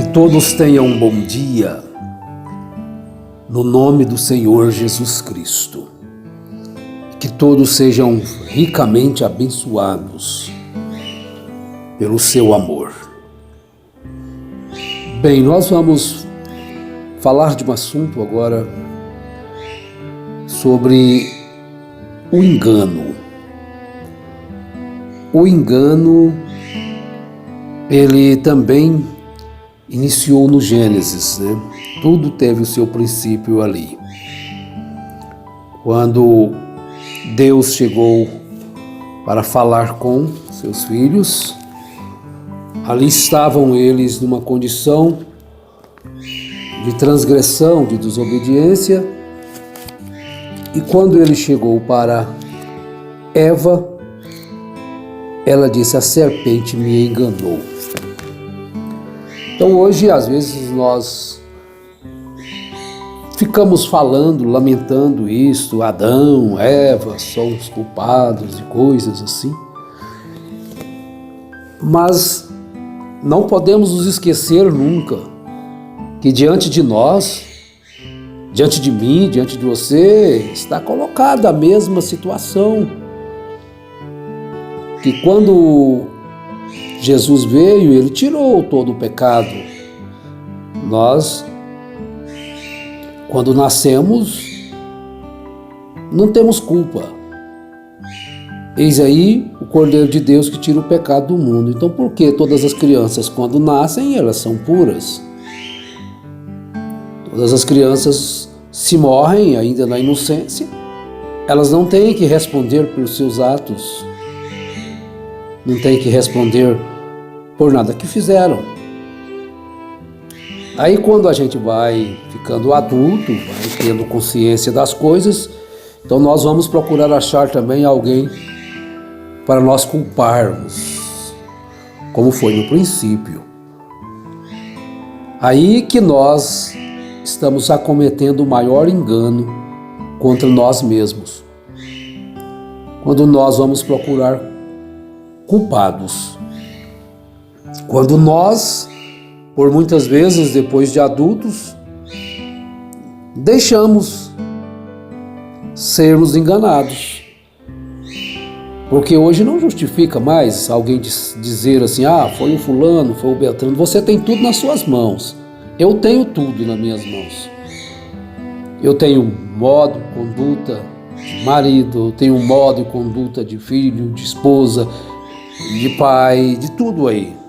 Que todos tenham um bom dia, no nome do Senhor Jesus Cristo. Que todos sejam ricamente abençoados pelo seu amor. Bem, nós vamos falar de um assunto agora sobre o engano. O engano, ele também iniciou no Gênesis, né? Tudo teve o seu princípio ali. Quando Deus chegou para falar com seus filhos, ali estavam eles numa condição de transgressão, de desobediência, e quando ele chegou para Eva, ela disse: a serpente me enganou. Então hoje, às vezes, nós ficamos falando, lamentando isso, Adão, Eva são os culpados e coisas assim. Mas não podemos nos esquecer nunca que diante de nós, diante de mim, diante de você, está colocada a mesma situação. Que quando Jesus veio, ele tirou todo o pecado. Nós, quando nascemos, não temos culpa. Eis aí o Cordeiro de Deus que tira o pecado do mundo. Então, por que todas as crianças, quando nascem, elas são puras? Todas as crianças, se morrem ainda na inocência, elas não têm que responder pelos seus atos. Não têm que responder por nada que fizeram. Aí quando a gente vai ficando adulto, vai tendo consciência das coisas, então nós vamos procurar achar também alguém para nós culparmos, como foi no princípio. Aí que nós estamos acometendo o maior engano contra nós mesmos. Quando nós vamos procurar culpados. Quando nós, por muitas vezes, depois de adultos, deixamos sermos enganados. Porque hoje não justifica mais alguém dizer assim: foi o fulano, foi o Beltrano. Você tem tudo nas suas mãos. Eu tenho tudo nas minhas mãos. Eu tenho modo, conduta de marido, eu tenho modo e conduta de filho, de esposa, de pai, de tudo aí.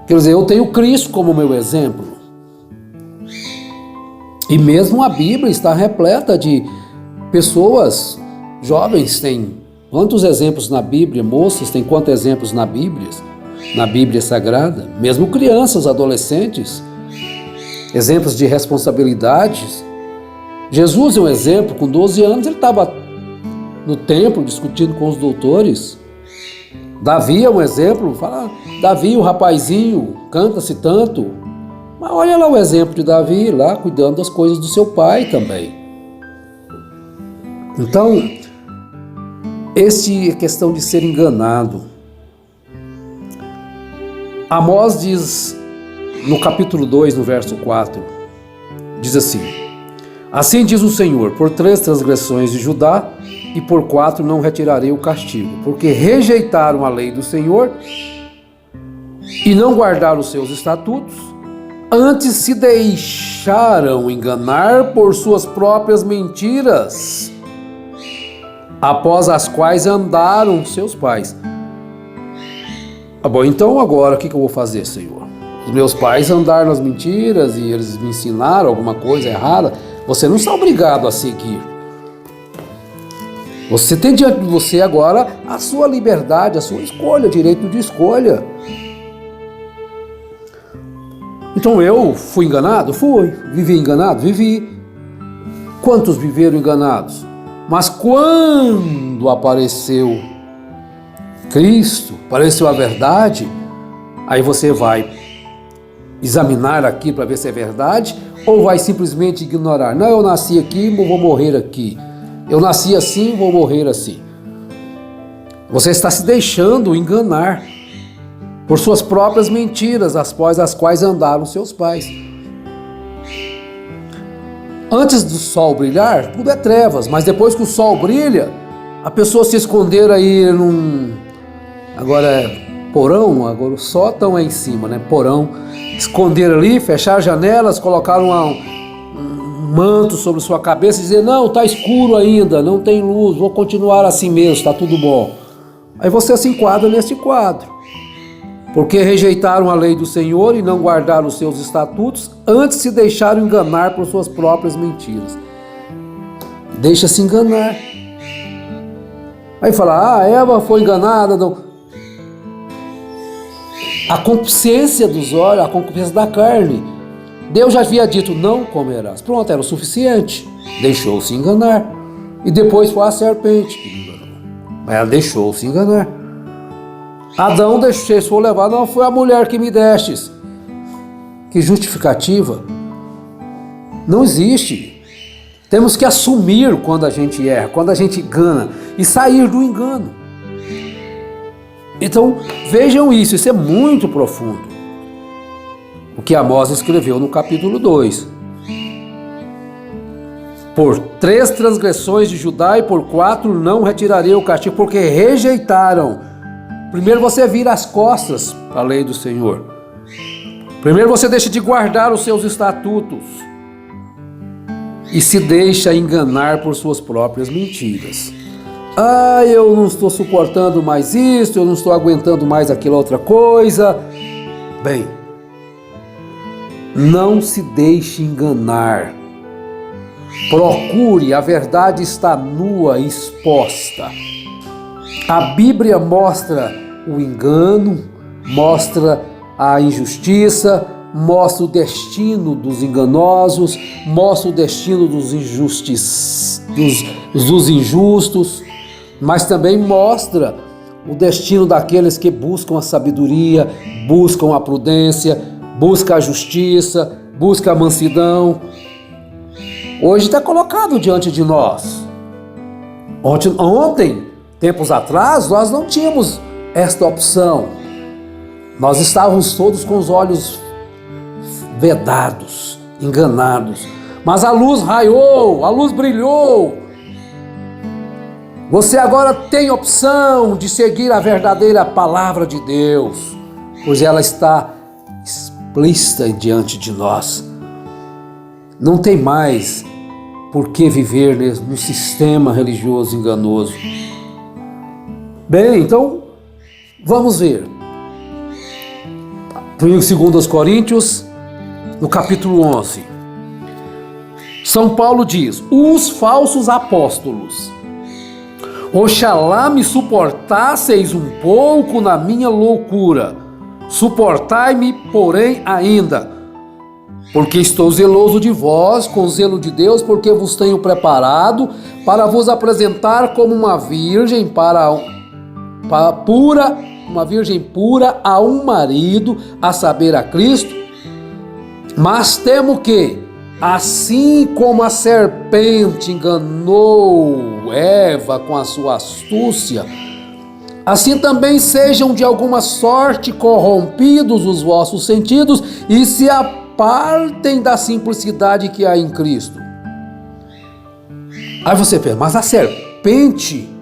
Quer dizer, eu tenho Cristo como meu exemplo. E mesmo a Bíblia está repleta de pessoas jovens. Tem quantos exemplos na Bíblia? Moças, tem quantos exemplos na Bíblia Sagrada? Mesmo crianças, adolescentes, exemplos de responsabilidades. Jesus é um exemplo. Com 12 anos ele estava no templo discutindo com os doutores. Davi é um exemplo. Fala, Davi, o rapazinho, canta-se tanto. Mas olha lá o exemplo de Davi, lá cuidando das coisas do seu pai também. Então, essa questão de ser enganado. Amós diz, no capítulo 2, no verso 4, diz assim: assim diz o Senhor, por 3 transgressões de Judá, e por 4 não retirarei o castigo, porque rejeitaram a lei do Senhor e não guardaram os seus estatutos, antes se deixaram enganar por suas próprias mentiras, após as quais andaram seus pais. Bom, então agora o que eu vou fazer, Senhor? Os meus pais andaram nas mentiras e eles me ensinaram alguma coisa errada. Você não está obrigado a seguir. Você tem diante de você agora a sua liberdade, a sua escolha, direito de escolha. Então eu fui enganado? Fui. Vivi enganado? Vivi. Quantos viveram enganados? Mas quando apareceu Cristo, apareceu a verdade, aí você vai examinar aqui para ver se é verdade, ou vai simplesmente ignorar? Não, eu nasci aqui, vou morrer aqui. Eu nasci assim, vou morrer assim. Você está se deixando enganar. por suas próprias mentiras, após as quais andaram seus pais. Antes do sol brilhar, tudo é trevas, mas depois que o sol brilha, a pessoa se esconder aí agora é porão, agora o sótão é em cima, né? Porão. Esconder ali, fechar janelas, colocar um manto sobre sua cabeça e dizer, não, está escuro ainda, não tem luz, vou continuar assim mesmo, está tudo bom. Aí você se enquadra neste quadro. Porque rejeitaram a lei do Senhor e não guardaram os seus estatutos, antes se deixaram enganar por suas próprias mentiras. Deixa-se enganar. Aí fala, Eva foi enganada. Não. A concupiscência dos olhos, a concupiscência da carne. Deus já havia dito, não comerás. Pronto, era o suficiente. Deixou-se enganar. E depois foi a serpente que enganou. Mas ela deixou-se enganar. Adão deixou levar, não, foi a mulher que me destes. Que justificativa? Não existe. Temos que assumir quando a gente erra, quando a gente engana e sair do engano. Então, vejam isso é muito profundo. O que Amós escreveu no capítulo 2. Por 3 transgressões de Judá e por 4 não retirarei o castigo, porque rejeitaram. Primeiro você vira as costas para a lei do Senhor. Primeiro você deixa de guardar os seus estatutos. E se deixa enganar por suas próprias mentiras. Eu não estou suportando mais isso, eu não estou aguentando mais aquela outra coisa. Bem, não se deixe enganar. Procure, a verdade está nua, exposta. A Bíblia mostra o engano, mostra a injustiça, mostra o destino dos enganosos, mostra o destino dos injustos, mas também mostra o destino daqueles que buscam a sabedoria, buscam a prudência, buscam a justiça, buscam a mansidão. Hoje está colocado diante de nós. Ontem, tempos atrás, nós não tínhamos esta opção. Nós estávamos todos com os olhos vedados, enganados. Mas a luz raiou, a luz brilhou. Você agora tem opção de seguir a verdadeira palavra de Deus, pois ela está explícita diante de nós. Não tem mais por que viver no sistema religioso enganoso. Bem, então, vamos ver. 2 Coríntios, no capítulo 11. São Paulo diz, os falsos apóstolos, oxalá me suportasseis um pouco na minha loucura, suportai-me, porém, ainda, porque estou zeloso de vós, com zelo de Deus, porque vos tenho preparado para vos apresentar como uma virgem uma virgem pura a um marido, a saber, a Cristo. Mas temo que, assim como a serpente enganou Eva com a sua astúcia, assim também sejam de alguma sorte corrompidos os vossos sentidos e se apartem da simplicidade que há em Cristo. Aí você pensa, mas a serpente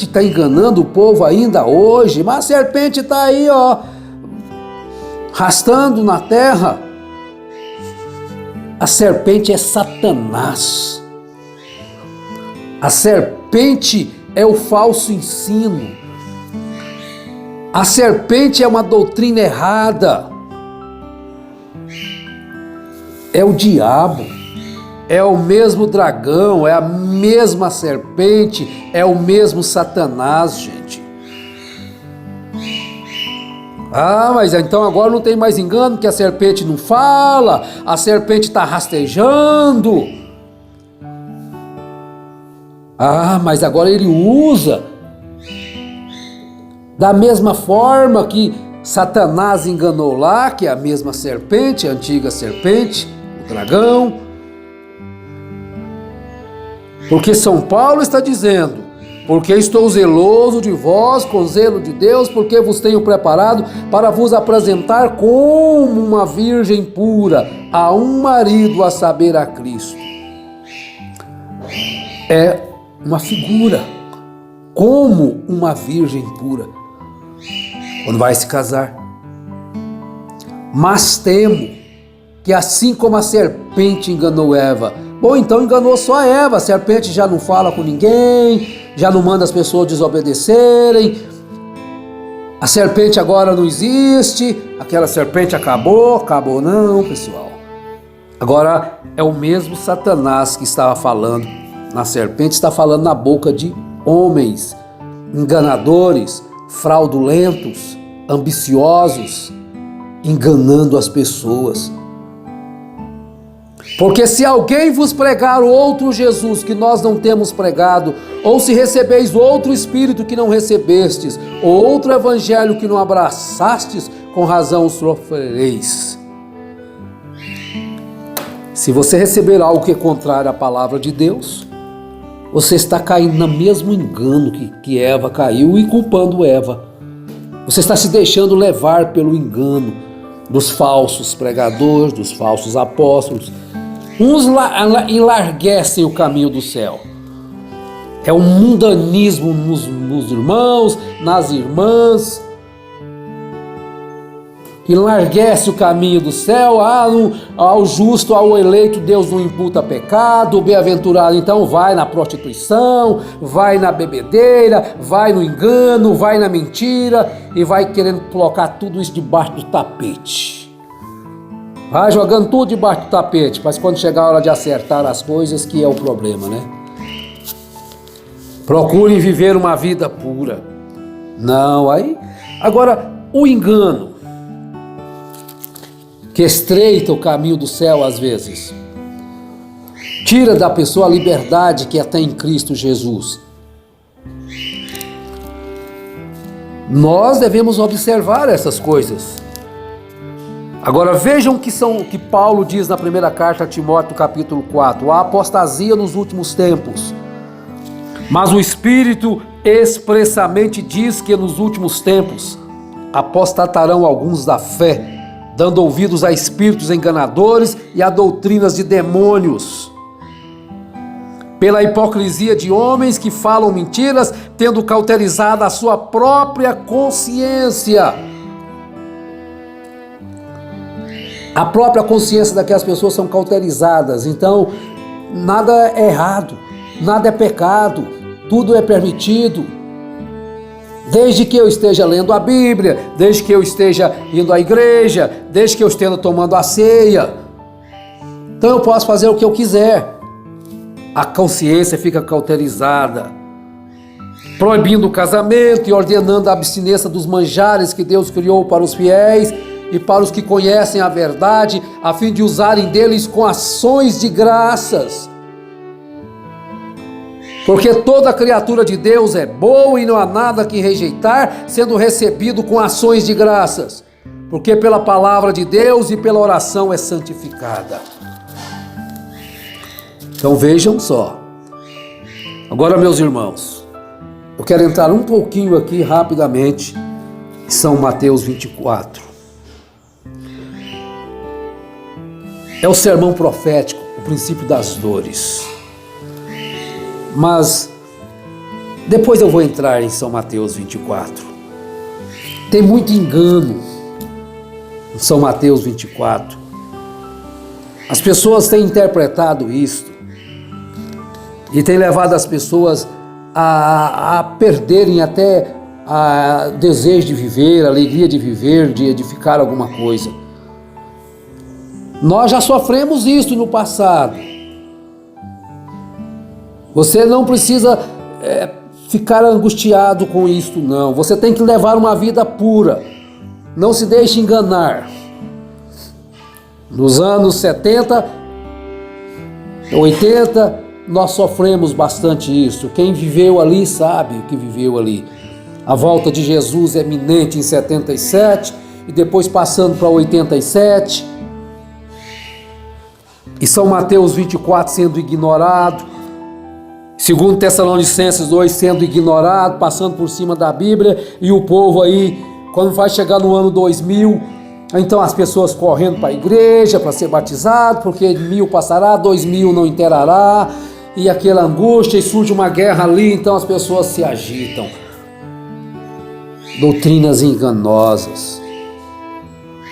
está enganando o povo ainda hoje, mas a serpente está aí, rastando na terra. A serpente é Satanás. A serpente é o falso ensino. A serpente é uma doutrina errada. É o diabo. É o mesmo dragão, é a mesma serpente, é o mesmo Satanás, gente. Mas então agora não tem mais engano, que a serpente não fala, a serpente está rastejando. Mas agora ele usa da mesma forma que Satanás enganou lá, que é a mesma serpente, a antiga serpente, o dragão. Porque São Paulo está dizendo Porque estou zeloso de vós, com zelo de Deus, porque vos tenho preparado para vos apresentar como uma virgem pura a um marido, a saber, a Cristo. É uma figura, como uma virgem pura, quando vai se casar. Mas temo que assim como a serpente enganou Eva, bom, então enganou só Eva, a serpente já não fala com ninguém, já não manda as pessoas desobedecerem, a serpente agora não existe, aquela serpente acabou não, pessoal. Agora é o mesmo Satanás que estava falando na serpente, está falando na boca de homens enganadores, fraudulentos, ambiciosos, enganando as pessoas. Porque se alguém vos pregar outro Jesus que nós não temos pregado, ou se recebeis outro Espírito que não recebestes, ou outro Evangelho que não abraçastes, com razão o sofrereis. Se você receber algo que é contrário à palavra de Deus, você está caindo no mesmo engano que Eva caiu e culpando Eva. Você está se deixando levar pelo engano dos falsos pregadores, dos falsos apóstolos. Uns enlarguecem o caminho do céu. É um mundanismo nos irmãos, nas irmãs. Enlarguece o caminho do céu. Ao justo, ao eleito, Deus não imputa pecado. O bem-aventurado, então, vai na prostituição, vai na bebedeira, vai no engano, vai na mentira e vai querendo colocar tudo isso debaixo do tapete. Vai jogando tudo debaixo do tapete, mas quando chegar a hora de acertar as coisas, que é o problema, né? Procurem viver uma vida pura. Não, aí... Agora, o engano, que estreita o caminho do céu às vezes, tira da pessoa a liberdade que tem em Cristo Jesus. Nós devemos observar essas coisas. Agora vejam que Paulo diz na primeira carta a Timóteo, capítulo 4, a apostasia nos últimos tempos. Mas o Espírito expressamente diz que nos últimos tempos apostatarão alguns da fé, dando ouvidos a espíritos enganadores e a doutrinas de demônios, pela hipocrisia de homens que falam mentiras, tendo cauterizado a sua própria consciência. A própria consciência daquelas pessoas são cauterizadas, então nada é errado, nada é pecado, tudo é permitido. Desde que eu esteja lendo a Bíblia, desde que eu esteja indo à igreja, desde que eu esteja tomando a ceia, então eu posso fazer o que eu quiser. A consciência fica cauterizada, proibindo o casamento e ordenando a abstinência dos manjares que Deus criou para os fiéis e para os que conhecem a verdade, a fim de usarem deles com ações de graças. Porque toda criatura de Deus é boa e não há nada que rejeitar, sendo recebido com ações de graças, porque pela palavra de Deus e pela oração é santificada. Então vejam só. Agora, meus irmãos, eu quero entrar um pouquinho aqui rapidamente em São Mateus 24. É o sermão profético, o princípio das dores. Mas depois eu vou entrar em São Mateus 24. Tem muito engano em São Mateus 24. As pessoas têm interpretado isto e tem levado as pessoas a perderem até a desejo de viver, a alegria de viver, de edificar alguma coisa. Nós já sofremos isso no passado. Você não precisa ficar angustiado com isso, não. Você tem que levar uma vida pura. Não se deixe enganar. Nos anos 70, 80, nós sofremos bastante isso. Quem viveu ali sabe o que viveu ali. A volta de Jesus é iminente em 77 e depois passando para 87. E São Mateus 24 sendo ignorado. Segundo Tessalonicenses 2, sendo ignorado, passando por cima da Bíblia, e o povo aí, quando vai chegar no ano 2000, então as pessoas correndo para a igreja para ser batizado, porque 1000 passará, 2000 não inteirará, e aquela angústia, e surge uma guerra ali, então as pessoas se agitam. Doutrinas enganosas.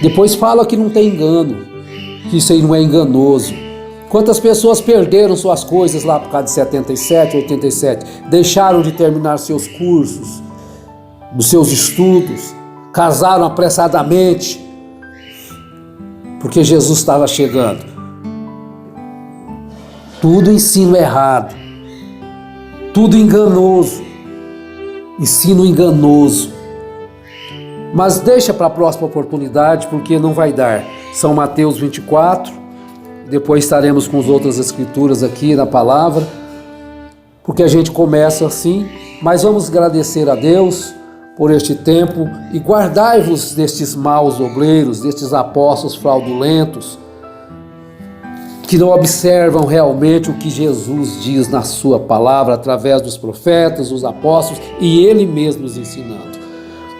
Depois fala que não tem engano, que isso aí não é enganoso. Quantas pessoas perderam suas coisas lá por causa de 77, 87, deixaram de terminar seus cursos, dos seus estudos, casaram apressadamente, porque Jesus estava chegando. Tudo ensino errado, tudo enganoso, ensino enganoso. Mas deixa para a próxima oportunidade, porque não vai dar. São Mateus 24, depois estaremos com as outras escrituras aqui na palavra, porque a gente começa assim, mas vamos agradecer a Deus por este tempo e guardai-vos destes maus obreiros, destes apóstolos fraudulentos, que não observam realmente o que Jesus diz na sua palavra, através dos profetas, dos apóstolos e Ele mesmo nos ensinando.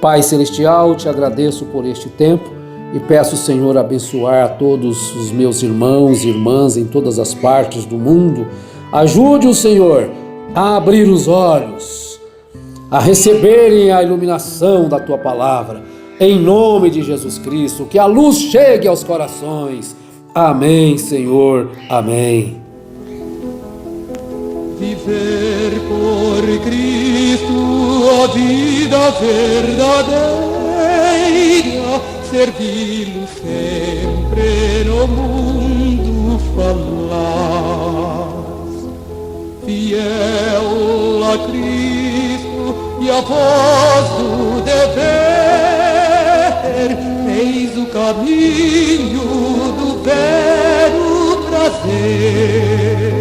Pai Celestial, te agradeço por este tempo e peço, Senhor, abençoar a todos os meus irmãos e irmãs em todas as partes do mundo. Ajude o Senhor a abrir os olhos, a receberem a iluminação da Tua palavra, em nome de Jesus Cristo, que a luz chegue aos corações. Amém, Senhor. Amém. Viver por Cristo a vida verdadeira, servi-lo sempre no mundo falar. Fiel a Cristo e a voz do dever, eis o caminho do vero prazer.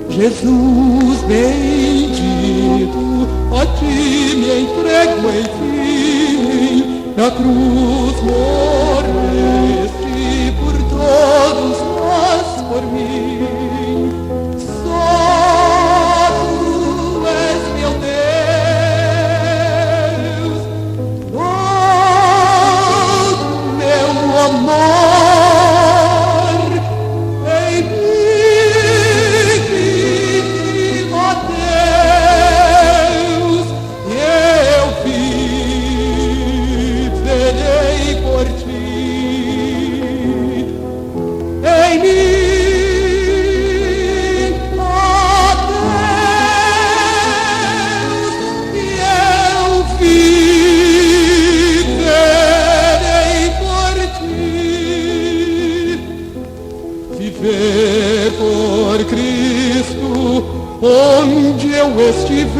Jesus bendito, a ti me entrego enfim, na cruz morreste por todos nós, por mim. Só tu és meu Deus, todo meu amor em mim, ó Deus, e eu viverei por ti. Em mim, ó Deus, e eu viverei por ti. Viver por Cristo, onde eu estiver,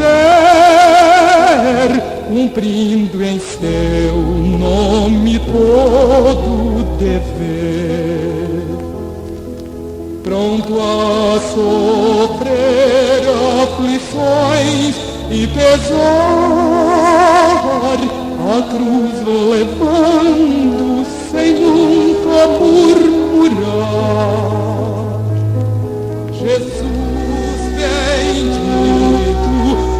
cumprindo em seu nome todo o dever. Pronto a sofrer aflições e pesar, a cruz levando sem nunca murmurar. Jesus bendito,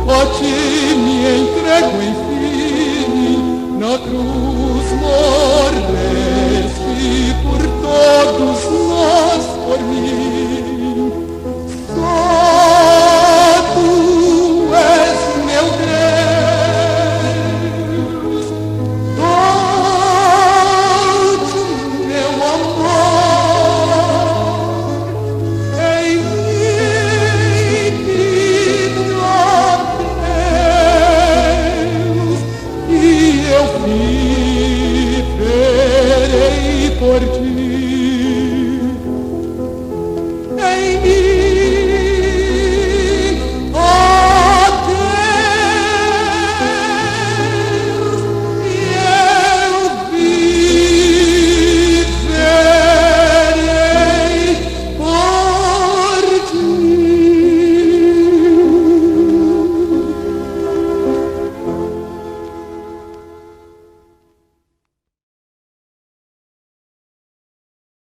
a ti me entrego enfim, na cruz morreste por todos nós, por mim.